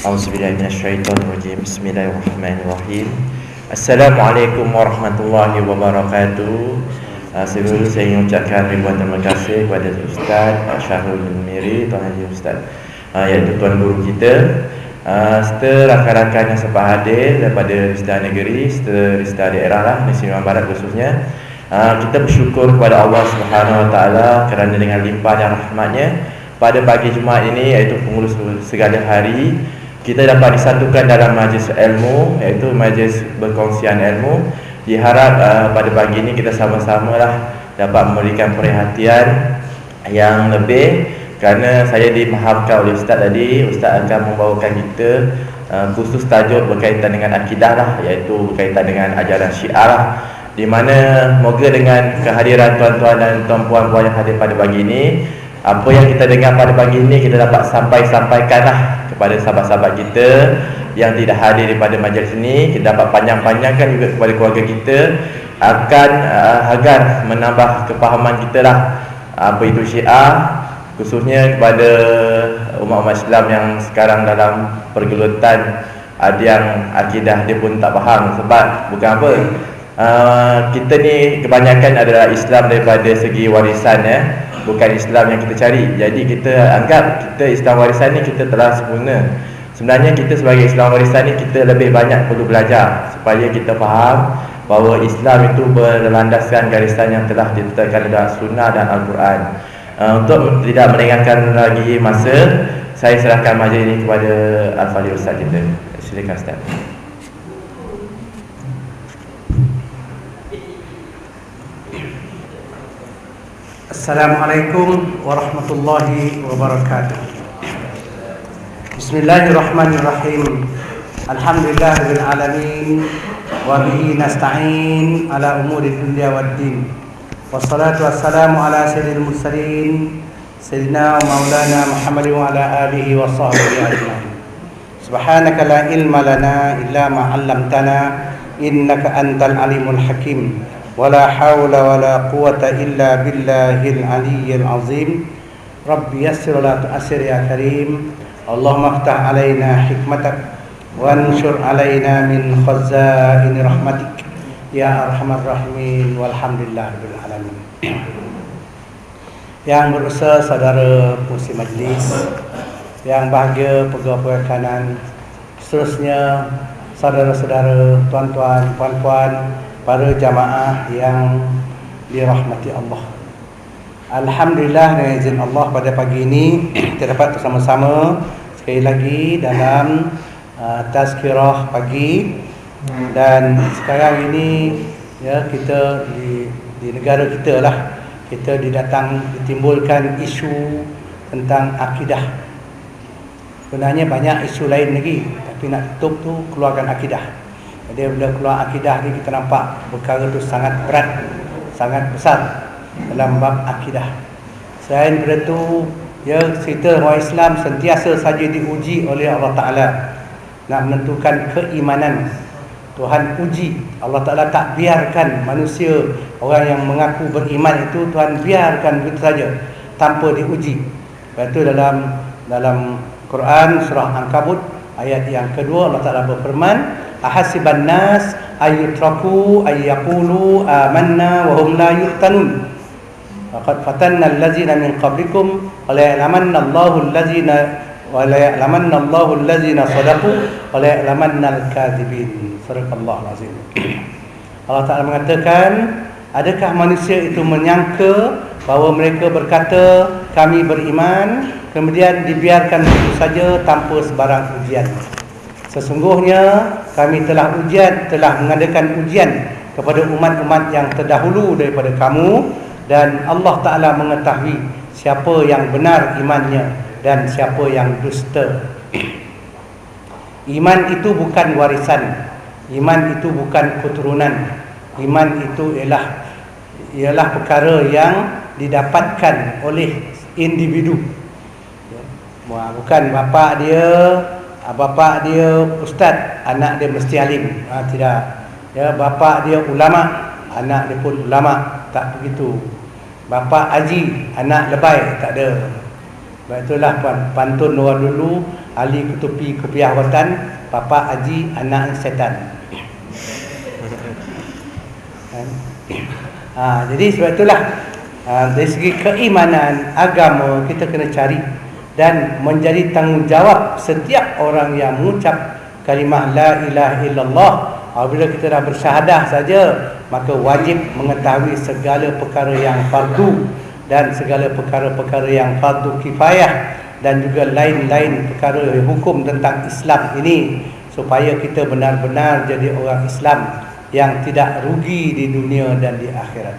Auzubillahi minasyaitonirrajim. Bismillahirrahmanirrahim. Assalamualaikum warahmatullahi wabarakatuh. Sebelum saya ingin ucapkan ribuan terima kasih kepada Ustaz Syahrul Miri, Tuan Haji Ustaz, iaitu Tuan Guru kita, serta rakan-rakan yang sempat hadir daripada Risda Negeri, serta Risda daerah lah, Negeri Sembilan Barat khususnya. Kita bersyukur kepada Allah Subhanahu Wa Taala kerana dengan limpah dan rahmatnya pada pagi Jumaat ini, iaitu pengurus segala hari, kita dapat disatukan dalam majlis ilmu, iaitu majlis berkongsian ilmu. Diharap pada pagi ini kita sama-sama lah dapat memberikan perhatian yang lebih, kerana saya dimahamkan oleh Ustaz tadi, Ustaz akan membawakan kita khusus tajuk berkaitan dengan akidah lah, iaitu berkaitan dengan ajaran Syiah lah, di mana moga dengan kehadiran tuan-tuan dan tuan-puan yang hadir pada pagi ini, apa yang kita dengar pada pagi ini kita dapat sampaikanlah kepada sahabat-sahabat kita yang tidak hadir daripada majlis ini. Kita dapat panjang-panjangkan juga kepada keluarga kita, akan agar menambah kefahaman kita lah apa itu Syiah, khususnya kepada umat-umat Islam yang sekarang dalam pergelutan. Ada yang akidah dia pun tak faham, sebab bukan apa, kita ni kebanyakan adalah Islam daripada segi warisan, bukan Islam yang kita cari. Jadi kita anggap kita Islam warisan ni kita telah sempurna. Sebenarnya kita sebagai Islam warisan ni kita lebih banyak perlu belajar supaya kita faham bahawa Islam itu berlandaskan garisan yang telah ditetapkan dalam Sunnah dan Al-Quran. Untuk tidak melengahkan lagi masa, saya serahkan majlis ini kepada Al-Fadhil Ustaz kita. Silakan Ustaz. Assalamualaikum warahmatullahi wabarakatuh. Bismillahirrahmanirrahim. Alhamdulillahirabbil alamin wa bihi nasta'in ala umuri dunya waddin. Wassalatu wassalamu ala sayyidil mursalin sayyidina wa maulana Muhammad wa ala alihi wa sahbihi ajma'in. Subhanaka la ilma lana illa ma 'allamtana innaka antal alimul hakim. ولا حول ولا قوة إلا بالله العلي العظيم رب يسر ولا تؤسر يا كريم اللهم افتح علينا حكمتك وانشر علينا من خزائن رحمتك يا أرحم الراحمين والحمد لله رب العالمين. Yang berusaha saudara pengurusi majlis, yang bahagia pegawai kanan, seterusnya saudara-saudara, tuan-tuan, puan-puan, para jamaah yang dirahmati Allah. Alhamdulillah, dengan izin Allah, pada pagi ini kita dapat bersama-sama sekali lagi dalam tazkirah pagi. Dan sekarang ini ya, kita di negara kita lah, kita ditimbulkan isu tentang akidah. Sebenarnya banyak isu lain lagi, tapi nak tutup tu keluarkan akidah. Jadi bila keluar akidah ni, kita nampak perkara tu sangat berat, sangat besar dalam bab akidah. Selain daripada tu, ya, cerita orang Islam sentiasa saja diuji oleh Allah Ta'ala nak menentukan keimanan. Tuhan uji, Allah Ta'ala tak biarkan manusia, orang yang mengaku beriman itu Tuhan biarkan begitu saja tanpa diuji. Lepas tu dalam Quran surah Ankabut ayat yang kedua, Allah Ta'ala berfirman, ahasiban nas ayyutraku ayyaqulu amanna wa hum la yuftanun faqad fatanna allazina min qablikum wa la ya'lamanna Allahu allazina sadaqu wa la ya'lamanna al-kadzibin. Sadaqallahul azim. Allah Ta'ala mengatakan, adakah manusia itu menyangka bahawa mereka berkata kami beriman, kemudian dibiarkan begitu saja tanpa sebarang ujian? Sesungguhnya kami telah mengadakan ujian kepada umat-umat yang terdahulu daripada kamu, dan Allah Ta'ala mengetahui siapa yang benar imannya dan siapa yang dusta. Iman itu bukan warisan, iman itu bukan keturunan, iman itu ialah perkara yang didapatkan oleh individu. Bukan bapa dia ustaz, anak dia mesti alim. Tidak. Ya, bapa dia ulama, anak dia pun ulama. Tak begitu. Bapa haji, anak lebay. Tak ada. Sebab itulah pantun orang dulu, Ali ketupi kopiah watan, Papa Haji anak setan. Jadi sebab itulah dari segi keimanan, agama, kita kena cari dan menjadi tanggungjawab setiap orang yang mengucap kalimah la ilaha illallah. Apabila kita dah bersyahadah saja, maka wajib mengetahui segala perkara yang fardu dan segala perkara-perkara yang fardu kifayah dan juga lain-lain perkara hukum tentang Islam ini, supaya kita benar-benar jadi orang Islam yang tidak rugi di dunia dan di akhirat.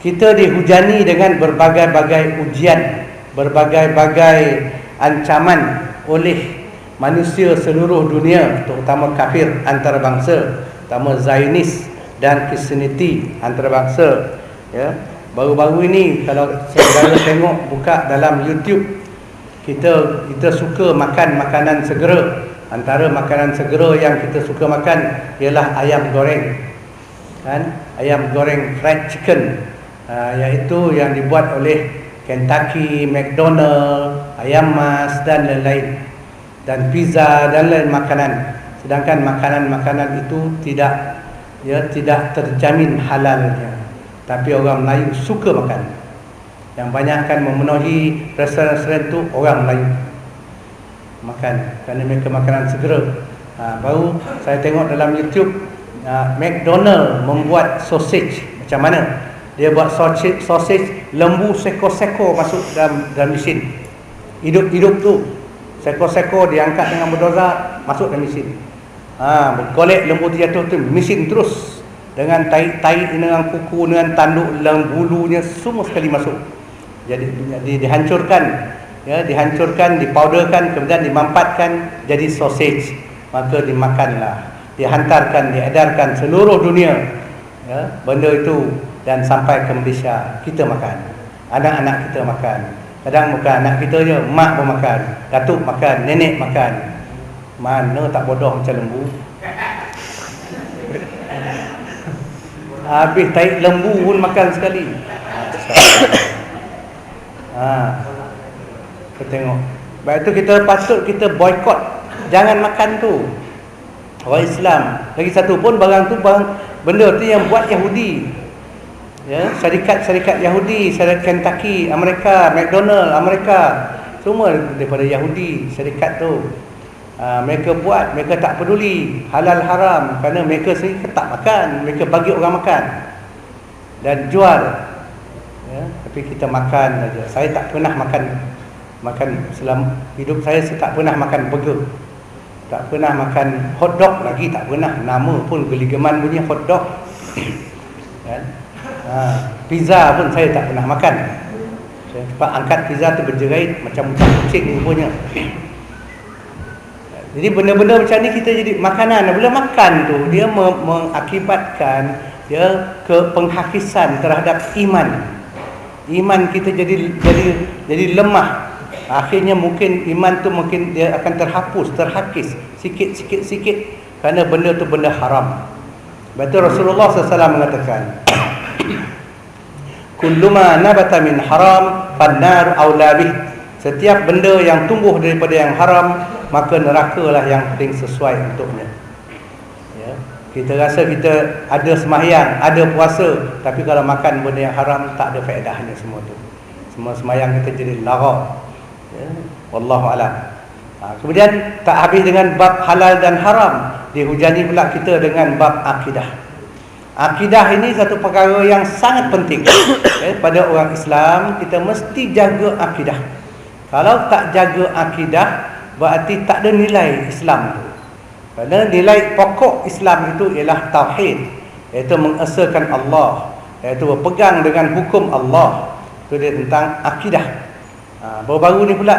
Kita dihujani dengan berbagai-bagai ujian, berbagai-bagai ancaman oleh manusia seluruh dunia, terutama kafir antarabangsa, terutama Zionis dan Kristianiti antarabangsa. Ya, baru-baru ini kalau saudara tengok buka dalam YouTube, kita suka makan makanan segera. Antara makanan segera yang kita suka makan ialah ayam goreng, kan? Ayam goreng fried chicken, iaitu yang dibuat oleh Kentucky, McDonald, ayam mas dan lain-lain, dan pizza dan lain makanan. Sedangkan makanan-makanan itu tidak terjamin halalnya, tapi orang Melayu suka makan. Yang banyak akan memenuhi restoran-restoran itu orang Melayu makan, kerana mereka makanan segera. Baru saya tengok dalam YouTube, McDonald membuat sausage. Macam mana dia buat sausage lembu seko-seko masuk dalam mesin, hidup-hidup tu. Seko-seko diangkat dengan bulldozer, masuk dalam mesin. Bergolek lembu tu jatuh tu, mesin terus dengan tahi-tahi, dengan kuku, dengan tanduk, bulunya semua sekali masuk. Jadi dihancurkan, dihancurkan, dipowderkan, kemudian dimampatkan jadi sausage. Maka dimakanlah, dihantarkan, diedarkan seluruh dunia, benda itu, dan sampai ke Malaysia. Kita makan, anak-anak kita makan. Kadang bukan anak kita je, mak pun makan, datuk makan, nenek makan. Mana tak bodoh macam lembu. Habis tahi lembu pun makan sekali. Kita tengok. Sebab itu kita patut kita boykot, jangan makan tu. Orang Islam. Lagi satu pun barang benda tu yang buat Yahudi. Ya, syarikat-syarikat Yahudi, syarikat Kentucky, Amerika, McDonald, Amerika, semua daripada Yahudi syarikat tu. Mereka buat, mereka tak peduli halal haram, kerana mereka sendiri tak makan, mereka bagi orang makan dan jual. Ya, tapi kita makan saja. Saya tak pernah makan selama hidup saya tak pernah makan burger, tak pernah makan hot dog lagi, tak pernah. Nama pun geligeman bunyi hot dog. Kan? Pizza pun saya tak pernah makan. Saya cepat angkat pizza tu berjerit macam kucing punya. Jadi benda-benda macam ni kita jadi makanan. Bila makan tu dia mengakibatkan dia ke penghakisan terhadap iman. Iman kita jadi lemah. Akhirnya mungkin iman tu mungkin dia akan terhakis sikit kerana benda tu benda haram. Betul Rasulullah SAW mengatakan, kullu ma nabata min haram fannar aula bih. Setiap benda yang tumbuh daripada yang haram, maka nerakalah yang paling sesuai untuknya. Ya, kita rasa kita ada sembahyang, ada puasa, tapi kalau makan benda yang haram tak ada faedahnya semua tu. Semua sembahyang kita jadi lara. Ya, wallahu a'lam. Kemudian tak habis dengan bab halal dan haram, dihujani pula kita dengan bab akidah. Akidah ini satu perkara yang sangat penting. Pada orang Islam, kita mesti jaga akidah. Kalau tak jaga akidah, berarti tak ada nilai Islam tu. Kerana nilai pokok Islam itu ialah tauhid, iaitu mengesahkan Allah, iaitu berpegang dengan hukum Allah. Itu dia tentang akidah. Baru-baru ni pula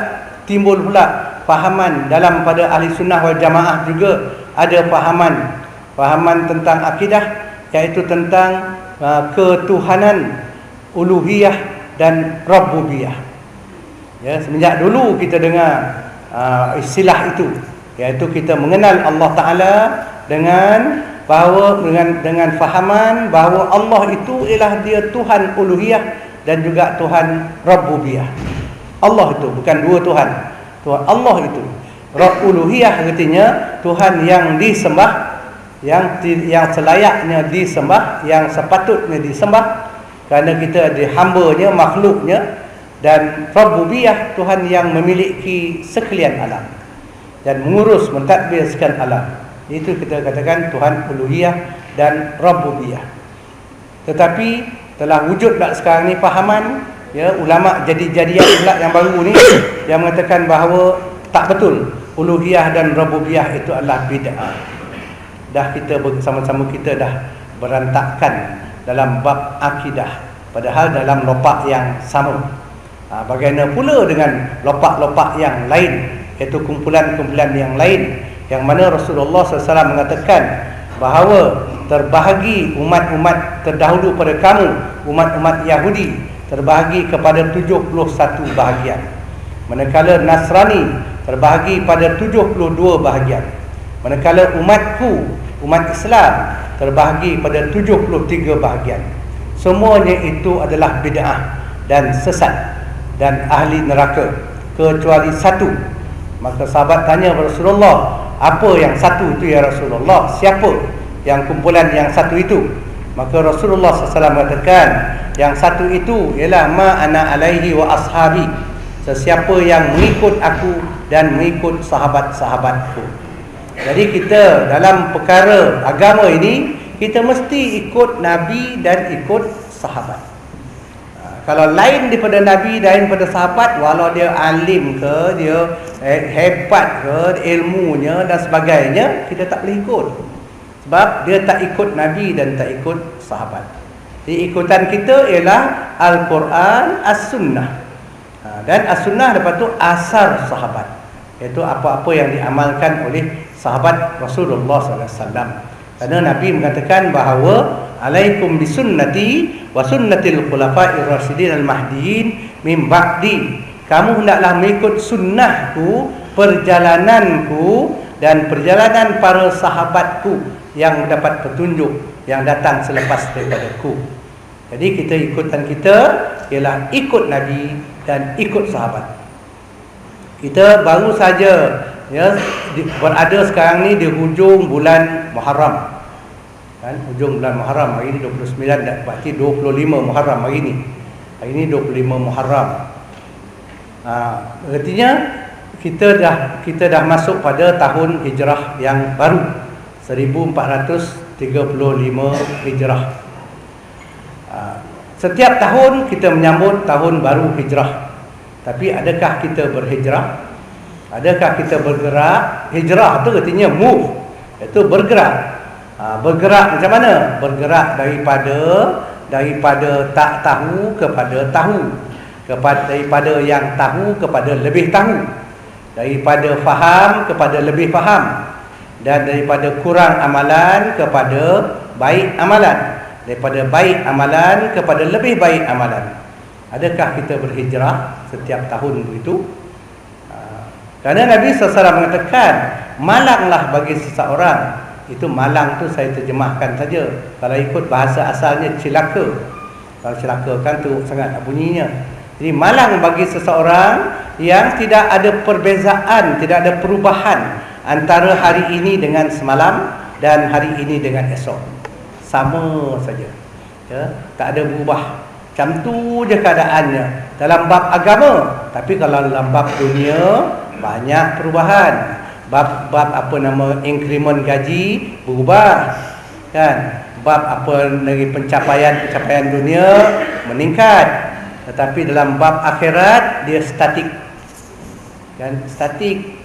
timbul pula fahaman dalam pada ahli sunnah wal jamaah juga ada fahaman tentang akidah, iaitu tentang ketuhanan, uluhiyah dan rububiyah. Ya, semenjak dulu kita dengar istilah itu, iaitu kita mengenal Allah Taala dengan fahaman bahawa Allah itu ialah dia Tuhan uluhiyah dan juga Tuhan Rabbubiyah. Allah itu bukan dua Tuhan. Tuhan Allah itu. Rabbuluhiyah artinya Tuhan yang disembah, yang selayaknya disembah, yang sepatutnya disembah, kerana kita hamba-Nya, makhluknya. Dan Rabbubiyah, Tuhan yang memiliki sekalian alam dan mengurus, mentadbir sekalian alam. Itu kita katakan Tuhan Uluhiyah dan Rabbubiyah. Tetapi telah wujud tak sekarang ni fahaman, ya, ulama jadi-jadian pula yang baru ni yang mengatakan bahawa tak betul, Uluhiyah dan Rabbubiyah itu adalah bid'ah. Dah kita bersama-sama kita dah berantakan dalam bab akidah, padahal dalam lopak yang sama. Bagaimana pula dengan lopak-lopak yang lain, iaitu kumpulan-kumpulan yang lain, yang mana Rasulullah SAW mengatakan bahawa terbahagi umat-umat terdahulu pada kamu, umat-umat Yahudi, terbahagi kepada 71 bahagian, manakala Nasrani terbahagi pada 72 bahagian, manakala umatku, umat Islam, terbahagi pada 73 bahagian. Semuanya itu adalah bid'ah dan sesat dan ahli neraka, kecuali satu. Maka sahabat tanya Rasulullah, apa yang satu itu ya Rasulullah? Siapa yang kumpulan yang satu itu? Maka Rasulullah SAW mengatakan, yang satu itu ialah ma ana alaihi wa ashabi, sesiapa yang mengikut aku dan mengikut sahabat-sahabatku. Jadi kita dalam perkara agama ini, kita mesti ikut Nabi dan ikut sahabat. Kalau lain daripada Nabi, lain daripada sahabat, walau dia alim ke, dia hebat ke, ilmunya dan sebagainya, kita tak boleh ikut. Sebab dia tak ikut Nabi dan tak ikut sahabat. Jadi ikutan kita ialah Al-Quran, As-Sunnah. Dan As-Sunnah lepas tu asar sahabat, iaitu apa-apa yang diamalkan oleh sahabat Rasulullah SAW. Kerana Nabi mengatakan bahawa alaikum bisunnati wa sunnatil khulafa'ir rasyidin al-mahdiyyin min ba'di. Kamu hendaklah mengikut sunnahku, perjalananku dan perjalanan para sahabatku yang mendapat petunjuk yang datang selepas daripadaku. Jadi ikutan kita ialah ikut Nabi dan ikut sahabat. Kita baru saja, ya, berada sekarang ni di hujung bulan Muharram. Kan, hujung bulan Muharram, hari ini 29, berarti 25 Muharram hari ini. Hari ini 25 Muharram. Artinya kita dah masuk pada tahun hijrah yang baru, 1435 hijrah. Setiap tahun kita menyambut tahun baru hijrah. Tapi adakah kita berhijrah? Adakah kita bergerak? Hijrah tu artinya move, iaitu bergerak. Bergerak macam mana? Bergerak daripada tak tahu kepada tahu, daripada yang tahu kepada lebih tahu, daripada faham kepada lebih faham, dan daripada kurang amalan kepada baik amalan, daripada baik amalan kepada lebih baik amalan. Adakah kita berhijrah setiap tahun begitu? Kerana Nabi SAW mengatakan, malanglah bagi seseorang. Itu malang tu saya terjemahkan saja. Kalau ikut bahasa asalnya celaka. Kalau celaka kan teruk sangat bunyinya. Jadi malang bagi seseorang yang tidak ada perbezaan, tidak ada perubahan antara hari ini dengan semalam dan hari ini dengan esok. Sama saja, ya, tak ada berubah. Macam tu je keadaannya dalam bab agama. Tapi kalau dalam bab dunia, banyak perubahan. Bab apa nama increment gaji berubah, kan? Bab apa lagi pencapaian dunia meningkat. Tetapi dalam bab akhirat dia statik, kan? Statik.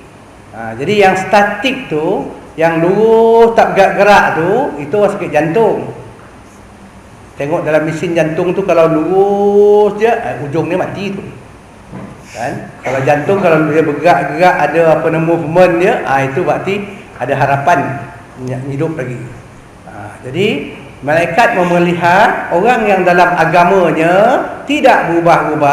Jadi yang statik tu, yang lurus tak bergerak tu, itu orang sakit jantung. Tengok dalam mesin jantung tu, kalau lurus je, ujung dia mati tu, kan? Kalau jantung, kalau dia bergerak-gerak, ada apa nama movement dia, itu berarti ada harapan hidup lagi. Jadi malaikat melihat orang yang dalam agamanya tidak berubah-ubah,